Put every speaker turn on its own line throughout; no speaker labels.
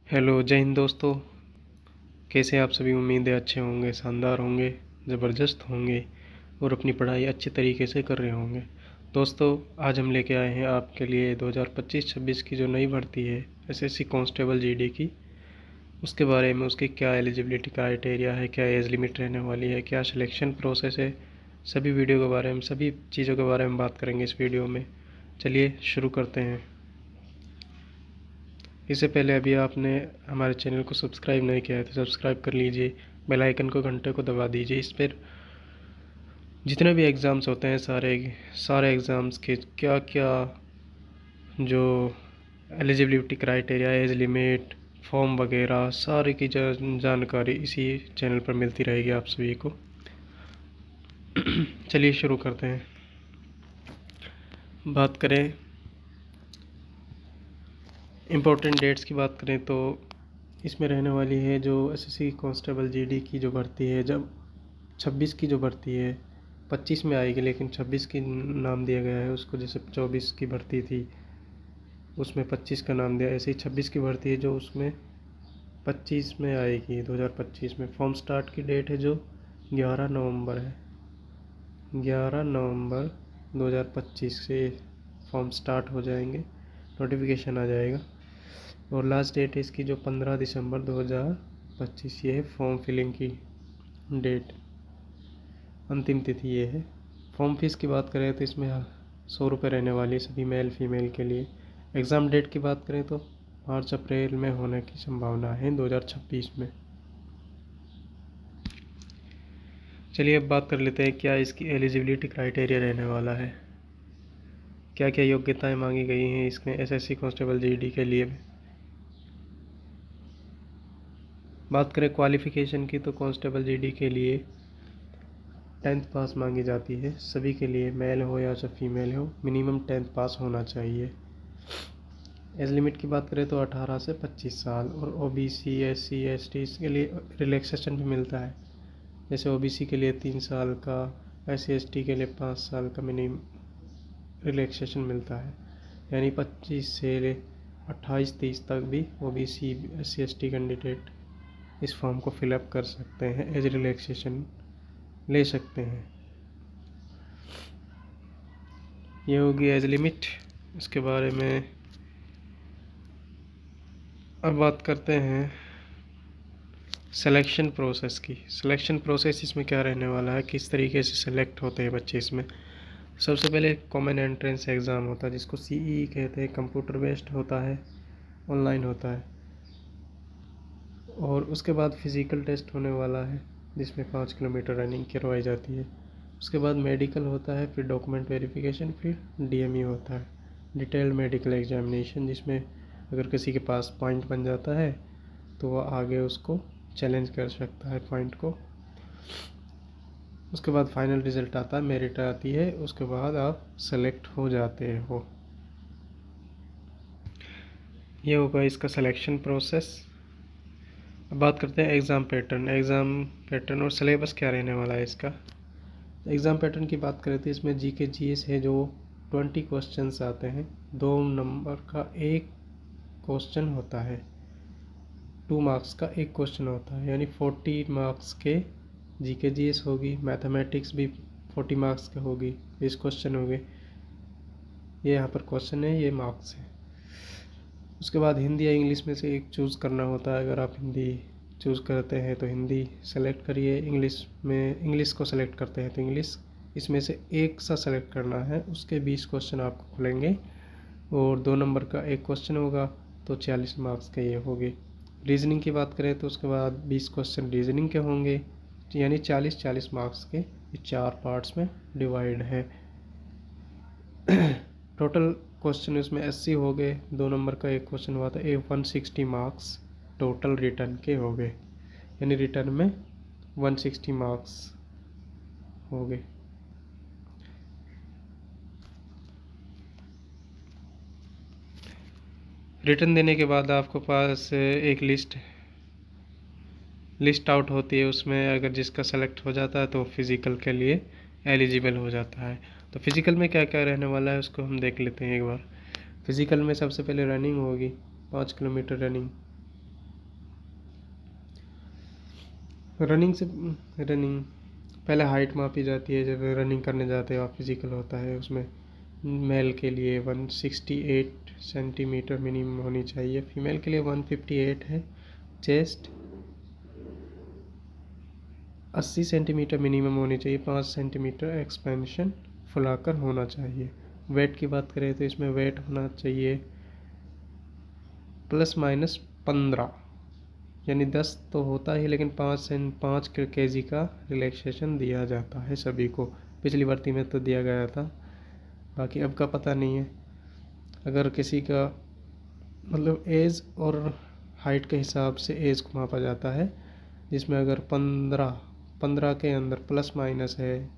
Hello, जय हिंद दोस्तों। कैसे आप सभी? उम्मीद है अच्छे होंगे, शानदार होंगे, ज़बरदस्त होंगे और अपनी पढ़ाई अच्छे तरीके से कर रहे होंगे। दोस्तों, आज हम लेके आए हैं आपके लिए 2025-26 की जो नई भर्ती है एसएससी कांस्टेबल जीडी की, उसके बारे में, उसकी क्या एलिजिबिलिटी क्राइटेरिया है, क्या एज लिमिट रहने वाली है, क्या सिलेक्शन प्रोसेस है, सभी वीडियो के बारे में, सभी चीज़ों के बारे में बात करेंगे इस वीडियो में। चलिए शुरू करते हैं। इससे पहले अभी आपने हमारे चैनल को सब्सक्राइब नहीं किया है तो सब्सक्राइब कर लीजिए, बेल आइकन को घंटे को दबा दीजिए। इस पर जितने भी एग्ज़ाम्स होते हैं सारे एग्ज़ाम्स के क्या क्या जो eligibility criteria, age limit, form वगैरह सारी की जानकारी इसी चैनल पर मिलती रहेगी आप सभी को। चलिए शुरू करते हैं। बात करें इम्पोर्टेंट डेट्स की बात करें तो इसमें रहने वाली है जो एसएससी कांस्टेबल जीडी की जो भर्ती है, जब 26 की जो भर्ती है 25 में आएगी, लेकिन 26 की नाम दिया गया है उसको। जैसे 24 की भर्ती थी उसमें 25 का नाम दिया, ऐसे ही 26 की भर्ती है जो उसमें 25 में आएगी 2025 में। फॉर्म स्टार्ट की डेट है जो 11 नवंबर है। 11 नवंबर 2025 से फॉर्म स्टार्ट हो जाएंगे, नोटिफिकेशन आ जाएगा। और लास्ट डेट है इसकी जो 15 दिसंबर 2025, ये है फॉर्म फिलिंग की डेट, अंतिम तिथि ये है। फॉर्म फीस की बात करें तो इसमें 100 रुपये रहने वाली है सभी मेल फीमेल के लिए। एग्ज़ाम डेट की बात करें तो मार्च अप्रैल में होने की संभावना है 2026 में। चलिए अब बात कर लेते हैं क्या इसकी एलिजिबिलिटी क्राइटेरिया रहने वाला है, क्या क्या योग्यताएं मांगी गई हैं इसमें एसएससी कांस्टेबल जीडी के लिए। बात करें क्वालिफ़िकेशन की तो कांस्टेबल जीडी के लिए 10th पास मांगी जाती है सभी के लिए, मेल हो या चाहे फीमेल हो, मिनिमम 10th पास होना चाहिए। एज लिमिट की बात करें तो 18 से 25 साल। और ओबीसी, एससी, एसटी के लिए रिलैक्सेशन भी मिलता है। जैसे ओबीसी के लिए 3 साल का, एससी एसटी के लिए 5 साल का मिनिमम रिलैक्सेशन मिलता है। यानी 25 से 28-30 तक भी ओबीसी, एससी एसटी कैंडिडेट इस फॉर्म को फिलअप कर सकते हैं, एज रिलैक्सेशन ले सकते हैं। ये होगी एज लिमिट। इसके बारे में अब बात करते हैं सिलेक्शन प्रोसेस की। सिलेक्शन प्रोसेस इसमें क्या रहने वाला है, किस तरीके से सिलेक्ट होते हैं बच्चे इसमें। सबसे पहले कॉमन एंट्रेंस एग्ज़ाम होता है जिसको सीई कहते हैं, कंप्यूटर बेस्ड होता है, ऑनलाइन होता है। और उसके बाद फिज़िकल टेस्ट होने वाला है जिसमें 5 किलोमीटर रनिंग करवाई जाती है। उसके बाद मेडिकल होता है, फिर डॉक्यूमेंट वेरिफिकेशन, फिर डीएमई होता है, डिटेल्ड मेडिकल एग्जामिनेशन, जिसमें अगर किसी के पास पॉइंट बन जाता है तो वह आगे उसको चैलेंज कर सकता है पॉइंट को। उसके बाद फाइनल रिज़ल्ट आता है, मेरिट आती है, उसके बाद आप सेलेक्ट हो जाते हो। ये होगा इसका सिलेक्शन प्रोसेस। अब बात करते हैं एग्ज़ाम पैटर्न और सिलेबस क्या रहने वाला है इसका। एग्ज़ाम पैटर्न की बात करें तो इसमें जीके जीएस है जो 20 क्वेश्चंस आते हैं। 2 नंबर का एक क्वेश्चन होता है, 2 मार्क्स का एक क्वेश्चन होता है, यानी 40 मार्क्स के जीके जीएस होगी। मैथमेटिक्स भी 40 मार्क्स के होगी, 20 क्वेश्चन हो गए। ये यहाँ पर क्वेश्चन है, ये मार्क्स है। उसके बाद हिंदी या इंग्लिश में से एक चूज़ करना होता है। अगर आप हिंदी चूज़ करते हैं तो हिंदी सेलेक्ट करिए, इंग्लिश को सेलेक्ट करते हैं तो इंग्लिश, इसमें से एक सा सेलेक्ट करना है। उसके 20 क्वेश्चन आपको खुलेंगे और 2 नंबर का एक क्वेश्चन होगा तो 40 मार्क्स के ये होंगे। रीजनिंग की बात करें तो उसके बाद 20 क्वेश्चन रीजनिंग के होंगे, यानी 40-40 मार्क्स के, ये 4 पार्ट्स में डिवाइड है। टोटल क्वेश्चन इसमें 80 हो गए। 2 नंबर का एक क्वेश्चन हुआ था, 160 मार्क्स टोटल रिटर्न के हो गए, यानी रिटर्न में 160 मार्क्स हो गए। रिटर्न देने के बाद आपको पास एक लिस्ट आउट होती है। उसमें अगर जिसका सेलेक्ट हो जाता है तो फिज़िकल के लिए एलिजिबल हो जाता है। तो फिज़िकल में क्या क्या रहने वाला है उसको हम देख लेते हैं एक बार। फिज़िकल में सबसे पहले रनिंग होगी, 5 किलोमीटर रनिंग। रनिंग से रनिंग पहले हाइट मापी जाती है। जब रनिंग करने जाते हो आप, फिजिकल होता है, उसमें मेल के लिए 168 सेंटीमीटर मिनिमम होनी चाहिए, फीमेल के लिए 158 है। चेस्ट 80 सेंटीमीटर मिनिमम होनी चाहिए, 5 सेंटीमीटर एक्सपेंशन फुलाकर होना चाहिए। वेट की बात करें तो इसमें वेट होना चाहिए ±15, यानी 10 तो होता ही, लेकिन 5 केजी का रिलैक्सेशन दिया जाता है सभी को। पिछली भर्ती में तो दिया गया था, बाकी अब का पता नहीं है। अगर किसी का मतलब एज और हाइट के हिसाब से एज को मापा जाता है, जिसमें अगर 15 के अंदर प्लस माइनस है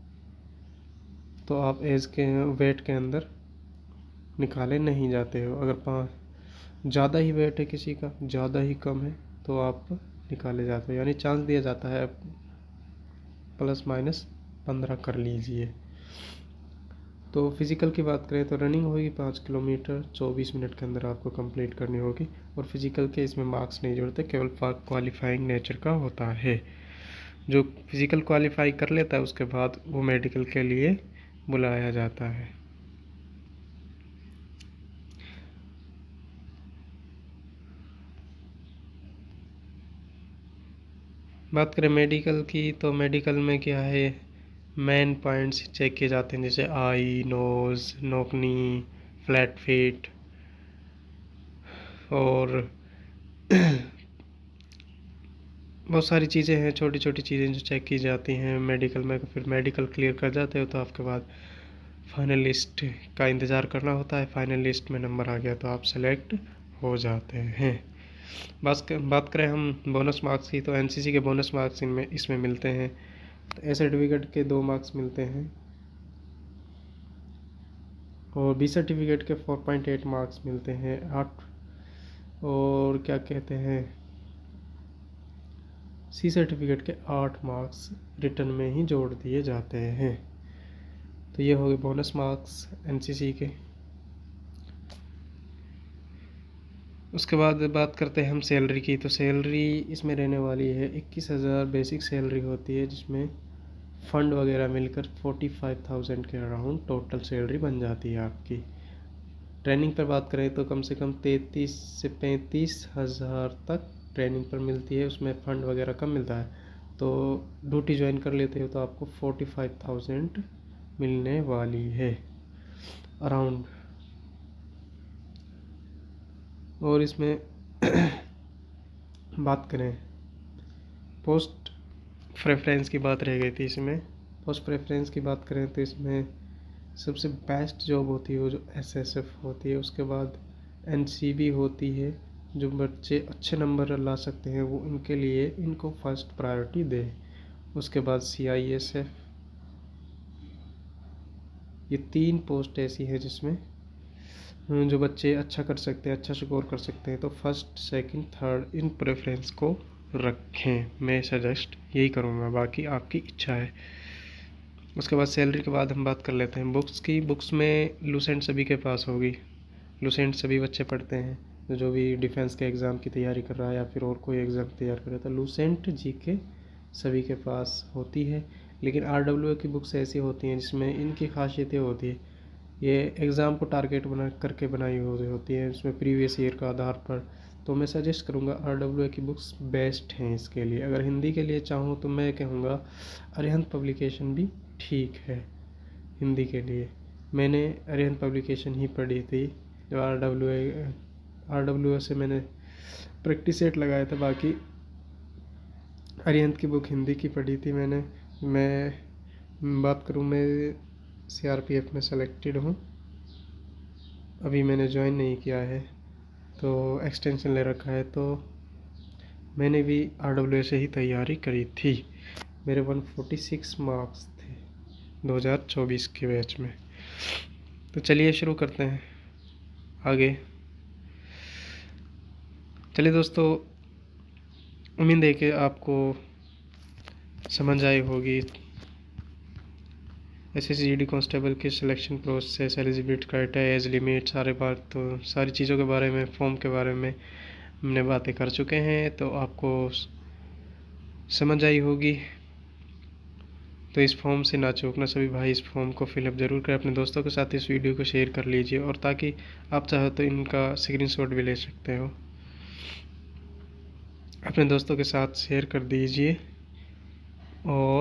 तो आप एज के वेट के अंदर निकाले नहीं जाते हो। अगर ज़्यादा ही वेट है किसी का, ज़्यादा ही कम है, तो आप निकाले जाते हो, यानी चांस दिया जाता है ±15 कर लीजिए। तो फिज़िकल की बात करें तो रनिंग होगी 5 किलोमीटर 24 मिनट के अंदर आपको कंप्लीट करनी होगी। और फिज़िकल के इसमें मार्क्स नहीं जोड़ते, केवल क्वालिफाइंग नेचर का होता है। जो फिज़िकल क्वालिफाई कर लेता है उसके बाद वो मेडिकल के लिए बुलाया जाता है। बात करें मेडिकल की, तो मेडिकल में क्या है, मेन पॉइंट्स चेक किए जाते हैं, जैसे आई, नोज़, नोकनी, फ्लैट फीट और बहुत सारी चीज़ें हैं, छोटी छोटी चीज़ें जो चेक की जाती हैं मेडिकल में। फिर मेडिकल क्लियर कर जाते हो तो आपके बाद फाइनल लिस्ट का इंतज़ार करना होता है। फाइनल लिस्ट में नंबर आ गया तो आप सेलेक्ट हो जाते हैं। बात करें हम बोनस मार्क्स की, तो एनसीसी के बोनस मार्क्स इसमें मिलते हैं। तो ए सर्टिफिकेट के 2 मार्क्स मिलते हैं और बी सर्टिफिकेट के 4.8 मार्क्स मिलते हैं। 8 और क्या कहते हैं, सी सर्टिफिकेट के 8 मार्क्स रिटर्न में ही जोड़ दिए जाते हैं। तो ये हो गए बोनस मार्क्स एनसीसी के। उसके बाद बात करते हैं हम सैलरी की। तो सैलरी इसमें रहने वाली है 21,000 बेसिक सैलरी होती है, जिसमें फ़ंड वगैरह मिलकर 45,000 के अराउंड टोटल सैलरी बन जाती है आपकी। ट्रेनिंग पर बात करें तो कम से कम 33 से 35,000 तक ट्रेनिंग पर मिलती है, उसमें फ़ंड वगैरह कम मिलता है। तो ड्यूटी ज्वाइन कर लेते हो तो आपको 45,000 मिलने वाली है अराउंड। और इसमें बात करें पोस्ट प्रेफरेंस की, बात रह गई थी इसमें। पोस्ट प्रेफरेंस की बात करें तो इसमें सबसे बेस्ट जॉब होती है वो जो एसएसएफ होती है। उसके बाद एनसीबी होती है, जो बच्चे अच्छे नंबर ला सकते हैं वो इनके लिए इनको फर्स्ट प्रायोरिटी दे। उसके बाद सीआईएसएफ। ये 3 पोस्ट ऐसी हैं जिसमें जो बच्चे अच्छा कर सकते हैं, अच्छा स्कोर कर सकते हैं, तो first second third in preference को रखें। मैं सजेस्ट यही करूँगा, बाकी आपकी इच्छा है। उसके बाद सैलरी के बाद हम बात कर लेते हैं बुक्स की। बुक्स में लूसेंट सभी के पास होगी। लूसेंट सभी बच्चे पढ़ते हैं, जो भी डिफेंस के एग्ज़ाम की तैयारी कर रहा है या फिर और कोई एग्ज़ाम तैयार कर रहा है, तो लूसेंट जीके सभी के पास होती है। लेकिन आरडब्ल्यूए की बुक्स ऐसी होती हैं जिसमें इनकी खासियतें होती है, ये एग्ज़ाम को टारगेट बना करके बनाई हुई होती है, इसमें प्रीवियस ईयर का आधार पर। तो मैं सजेस्ट करूँगा आरडब्ल्यूए की बुक्स बेस्ट हैं इसके लिए। अगर हिंदी के लिए चाहूँ तो मैं कहूँगा अरिहंत पब्लिकेशन भी ठीक है हिंदी के लिए। मैंने अरिहंत पब्लिकेशन ही पढ़ी थी, जो आरडब्ल्यूए से मैंने प्रैक्टिस सेट लगाया था। बाकी अरिहंत की बुक हिंदी की पढ़ी थी मैंने। मैं बात करूँ, मैं सीआरपीएफ में सेलेक्टेड हूँ, अभी मैंने ज्वाइन नहीं किया है, तो एक्सटेंशन ले रखा है। तो मैंने भी आरडब्ल्यूए से ही तैयारी करी थी। मेरे 146 मार्क्स थे 2024 के बैच में। तो चलिए शुरू करते हैं आगे। चलिए दोस्तों, उम्मीद है कि आपको समझ आई होगी एसएसजीडी कांस्टेबल के selection process, eligibility criteria, age limit, सारी चीज़ों के बारे में, फॉर्म के बारे में हमने बातें कर चुके हैं। तो आपको समझ आई होगी। तो इस फॉर्म से ना चूकना सभी भाई, इस फॉर्म को फिलअप ज़रूर करें। अपने दोस्तों के साथ इस वीडियो को शेयर कर लीजिए, और ताकि आप चाहो तो इनका स्क्रीनशॉट भी ले सकते हो। अपने दोस्तों के साथ शेयर कर दीजिए। और